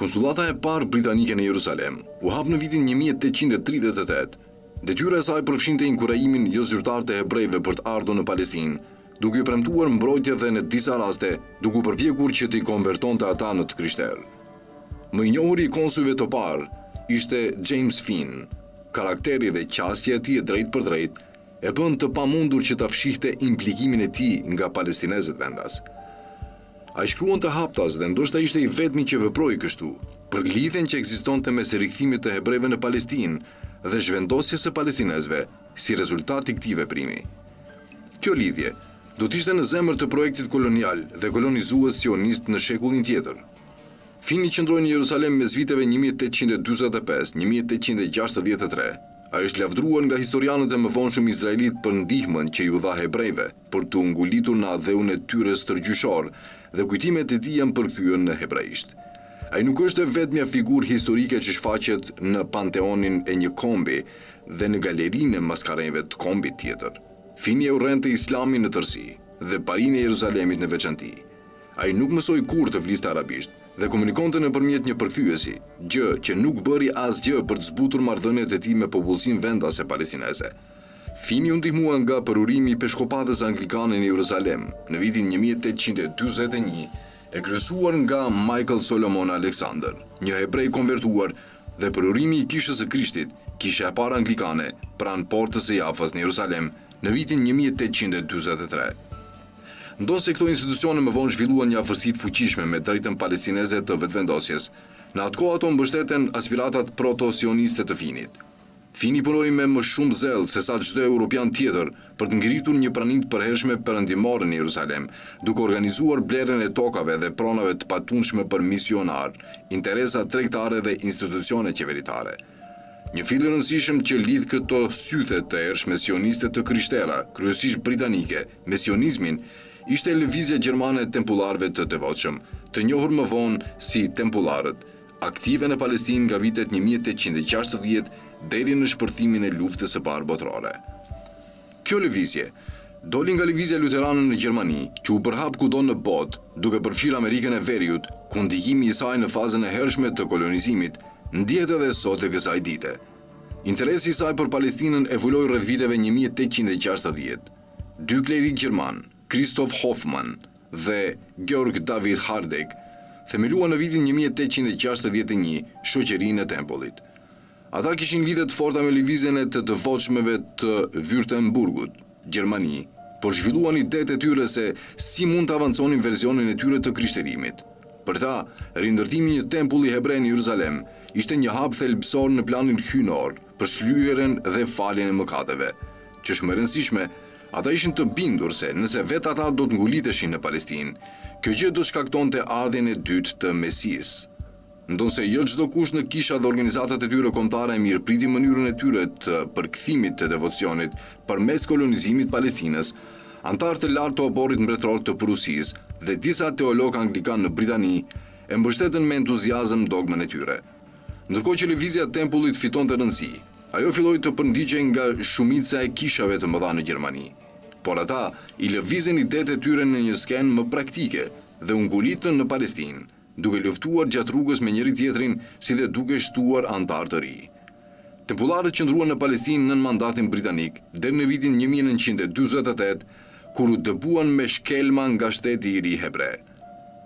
Konsulata e parë britanike në Jerusalem u hap në vitin 1838. Detyra e saj përfshinte inkurajimin jo zyrtar të hebrejve për të ardhur në Palestinë, duke i premtuar mbrojtje dhe në disa raste duke u përpjekur që t'i konvertonte ata në të krishterë. Më i njohuri i konsujve të parë ishte James Finn. Karakteri dhe qasja e tij e drejt për drejt e bën të pamundur që ta fshihte implikimin e tij nga palestinezët vendas. Ai shkruante haptas dhe ndoshta ishte i vetmi që veproi kështu, për lidhjen që ekzistonte mes rikthimit të hebrejve në Palestinë dhe zhvendosjes së palestinezëve si rezultat i këtij veprimi. Kjo lidhje do të ishte në zemër të projektit kolonial dhe kolonizues sionist në shekullin tjetër. Fini qëndroi në Jerusalem mes viteve 1845-1863. Ai është lavdruar nga historianët e mëvonshëm izraelit për ndihmën që ju dha hebrejve për të ngulitur në adheun e tyre stërgjyshor dhe kujtimet e tij janë përkthyer në hebraisht. Ai nuk është vetmja figurë historike që shfaqet në panteonin e një kombi dhe në galerinë e maskareve të kombit tjetër. Fini e urrente islamin në tërësi dhe parinë e Jeruzalemit në veçanti. Ai nuk mësoi kurrë të fliste arabisht dhe komunikonte nëpërmjet një përkthyesi, gjë që nuk bëri asgjë për të zbutur marrëdhëniet e tij me popullsinë vendase palestineze. Fini u ndihmua nga përurimi i peshkopatës anglikane në Jeruzalem në vitin 1841, e kryesuar nga Michael Solomon Alexander, një hebrej konvertuar, dhe përurimi i Kishës së Krishtit, kisha e parë anglikane, pranë portës së Jafas në Jeruzalem në vitin 1843. Ndonse këto institucione më vonë zhvilluan një afërsi të fuqishme me drejtën palestineze të vetëvendosjes, në atë kohë ato mbështeten aspiratat proto-sioniste të Finit. Fini punoi me më shumë zell se sa çdo europian tjetër për të ngritur një prani të përhershme perëndimore në Jeruzalem, duke organizuar blerjen e tokave dhe pronave të patundshme për misionar, interesa tregtare dhe institucione qeveritare. Një fill i rëndësishëm që lidh këto sythe të ershme sioniste të krishtera, kryesisht britanike, me sionizmin, ishte lëvizja gjermane e tempullarëve të devotshëm, të njohur më vonë si tempullarët, aktive në Palestinë nga vitet 1860 deri në shpërthimin e luftës së parë botërore. Kjo lëvizje doli nga lëvizja luterane në Gjermani, që u përhap kudo në botë, duke përfshirë Amerikën e Veriut, ku ndikimi i saj në fazën e hershme të kolonizimit ndjehet edhe sot e kësaj dite. Interesi i saj për Palestinën evoloi rreth viteve 1860. Dy klerik gjerman, Christoph Hoffmann dhe Georg David Hardegg, themeluan në vitin 1861 shoqërinë e Tempullit. Ata kishin lidhje të forta me lëvizjen e të devotshmeve të Württemburgut, Gjermani, por zhvilluan idetë e tyre se si mund të avanconin versionin e tyre të krishterimit. Për ta, rindërtimi i një tempulli hebrej në Jeruzalem ishte një hap thelbësor në planin hyjnor për shlyerjen dhe faljen e mëkateve. Që është më e rëndësishme, ata ishin të bindur se nëse vetë ata do të nguliteshin në Palestinë, kjo gjë do shkaktonte ardhjen e dytë të Mesisë. Ndonse jo çdo kush në kisha dhe organizatat e tyre kombëtare mirëpriti mënyrën e tyre të përkthimit të devocionit përmes kolonizimit Palestinës, antarë të lartë të oborrit mbretëror të Prusisë dhe disa teologë anglikan në Britani e mbështetën me entuziazëm dogmën e tyre. Ndërkohë që lëvizja e tempullit fitonte rëndësi, ajo filloi të përndiqej nga shumica e kishave të mëdha në Gjermani. Por ata i lëvizën idetë e tyre në një skenë më praktike dhe u ngulitën në Palestinë, duke luftuar gjatë rrugës me njëri tjetrin si dhe duke shtuar antar të ri. Tempullarët qëndruan në Palestinë nën mandatin britanik deri në vitin 1948, kur u dëbuan me shkelma nga shteti i ri hebre.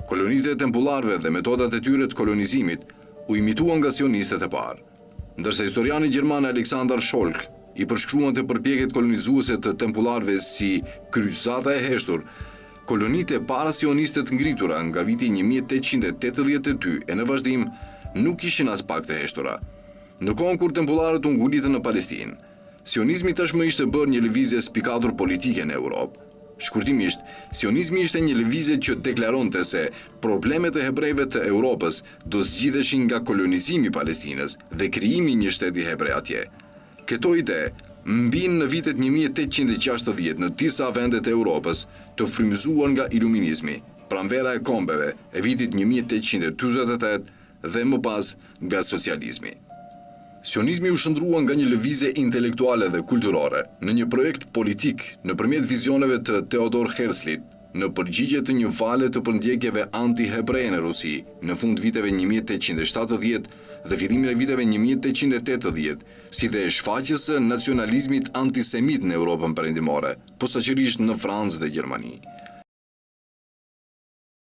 Kolonitë e tempullarëve dhe metodat e tyre të kolonizimit u imituan nga sionistet e parë. Ndërsa historiani gjerman Alexander Scholch i përshkruante përpjekjet kolonizuese të tempullarëve si kryqëzata e heshtur, kolonitë e para sioniste të ngritura nga viti 1882 e në vazhdim nuk ishin as pak të heshtura. Në kohën kur tempullarët u ngulitën në Palestinë, sionizmi tashmë ishte bërë një lëvizje spikatur politike në Europë. Shkurtimisht, sionizmi ishte një lëvizje që deklaronte se problemet e hebrejve të Europës do zgjidheshin nga kolonizimi i Palestinës dhe krijimi i një shteti hebrej atje. Këto ide mbin në vitet 1860 në disa vende të Europës, të frymëzuar nga iluminizmi, pranvera e kombeve e vitit 1848 dhe më pas nga socializmi. Sionizmi u shndrua nga një lëvizje intelektuale dhe kulturore në një projekt politik nëpërmjet vizioneve të Theodor Herzlit, në përgjigje të një vale të përndjekjeve anti-hebreje në Rusi në fund viteve 1870 dhe fillimin e viteve 1880, si dhe shfaqjes së nacionalizmit antisemit në Europën perëndimore, posaçërisht në Francë dhe Gjermani.